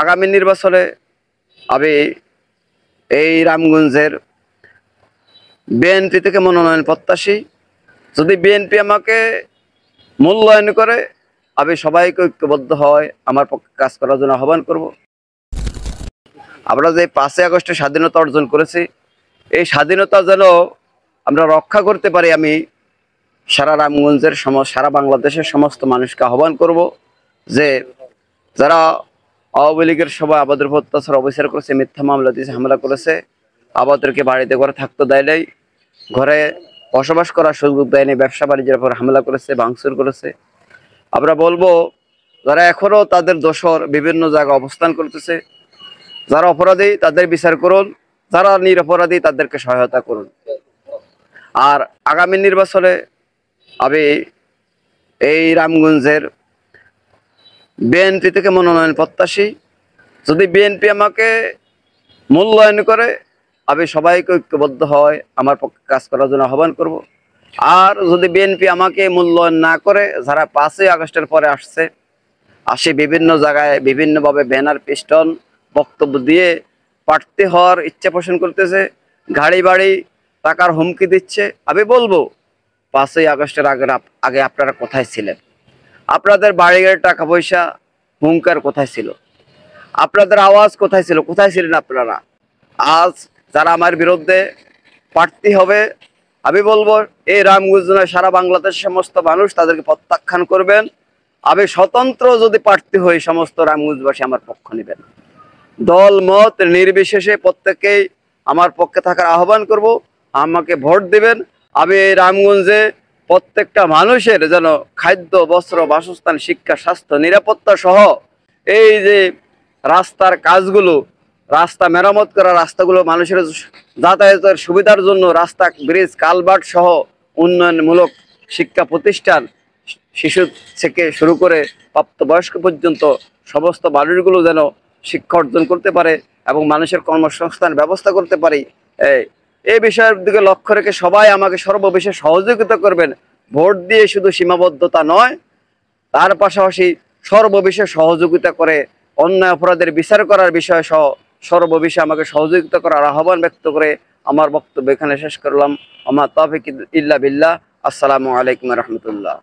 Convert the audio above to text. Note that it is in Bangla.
আগামী নির্বাচনে আমি এই রামগঞ্জের বিএনপি থেকে মনোনয়ন প্রত্যাশী। যদি বিএনপি আমাকে মূল্যায়ন করে, আমি সবাইকে ঐক্যবদ্ধ হয় আমার পক্ষে কাজ করার জন্য আহ্বান করব। আমরা যে 5ই আগস্টে স্বাধীনতা অর্জন করেছি, এই স্বাধীনতা যেন আমরা রক্ষা করতে পারি, আমি সারা রামগঞ্জের সারা বাংলাদেশের সমস্ত মানুষকে আহ্বান করব যে যারা আওয়ামী লীগের সময় আমাদের উপর অত্যাচার অবিচার করেছে, মিথ্যা মামলা দিয়েছে, হামলা করেছে, আমাদেরকে বাড়িতে ঘরে থাকতে দেয় নাই, ঘরে বসবাস করার সুযোগ দেয়নি, ব্যবসা বাণিজ্যের উপর হামলা করেছে, ভাঙচুর করেছে। আমরা বলবো যারা এখনো তাদের দোষর বিভিন্ন জায়গায় অবস্থান করতেছে, যারা অপরাধী তাদের বিচার করুন, যারা নিরপরাধী তাদেরকে সহায়তা করুন। আর আগামী নির্বাচনে আমি এই রামগঞ্জের বিএনপি থেকে মনোনয়ন প্রত্যাশী। যদি বিএনপি আমাকে মূল্যায়ন করে, আমি সবাইকে ঐক্যবদ্ধ হয় আমার পক্ষে কাজ করার জন্য আহ্বান করব। আর যদি বিএনপি আমাকে মূল্যায়ন না করে, যারা 5ই আগস্টের পরে আসে বিভিন্ন জায়গায় বিভিন্নভাবে ব্যানার পিস্টন বক্তব্য দিয়ে প্রার্থী হওয়ার ইচ্ছা পোষণ করতেছে, গাড়ি বাড়ি টাকার হুমকি দিচ্ছে, আমি বলবো 5ই আগস্টের আগে আপনারা কোথায় ছিলেন? আপনাদের বাড়ির টাকা পয়সা হুঙ্কার কোথায় ছিল? আপনাদের আওয়াজ কোথায় ছিল? কোথায় ছিলেন আপনারা? আজ যারা আমার বিরুদ্ধে প্রার্থী হবে, আমি বলবো এই রামগঞ্জ নয়, সারা বাংলাদেশের সমস্ত মানুষ তাদেরকে প্রত্যাখ্যান করবেন। আমি স্বতন্ত্র যদি প্রার্থী হই, সমস্ত রামগঞ্জবাসী আমার পক্ষ নেবেন। দল মত নির্বিশেষে প্রত্যেকেই আমার পক্ষে থাকার আহ্বান করব। আমাকে ভোট দেবেন। আমি এই রামগঞ্জে প্রত্যেকটা মানুষের যেন খাদ্য, বস্ত্র, বাসস্থান, শিক্ষা, স্বাস্থ্য, নিরাপত্তা সহ এই যে রাস্তার কাজগুলো, রাস্তা মেরামত করা, রাস্তাগুলো মানুষের যাতায়াতের সুবিধার জন্য, রাস্তা, ব্রিজ, কালভার্ট সহ উন্নয়নমূলক শিক্ষা প্রতিষ্ঠান, শিশু থেকে শুরু করে প্রাপ্তবয়স্ক পর্যন্ত সমস্ত মানুষগুলো যেন শিক্ষা অর্জন করতে পারে এবং মানুষের কর্মসংস্থান ব্যবস্থা করতে পারি, এই বিষয়ের দিকে লক্ষ্য রেখে সবাই আমাকে সর্ববিশেষ সহযোগিতা করবেন। ভোট দিয়ে শুধু সীমাবদ্ধতা নয়, তার পাশাপাশি সর্ববিশেষ সহযোগিতা করে অন্যায় অপরাধের বিচার করার বিষয় সহ সর্ববিষয়ে আমাকে সহযোগিতা করার আহ্বান ব্যক্ত করে আমার বক্তব্য এখানে শেষ করলাম। আমার তাওফিক ইল্লা বিল্লাহ। আসসালামু আলাইকুম রহমতুল্লাহ।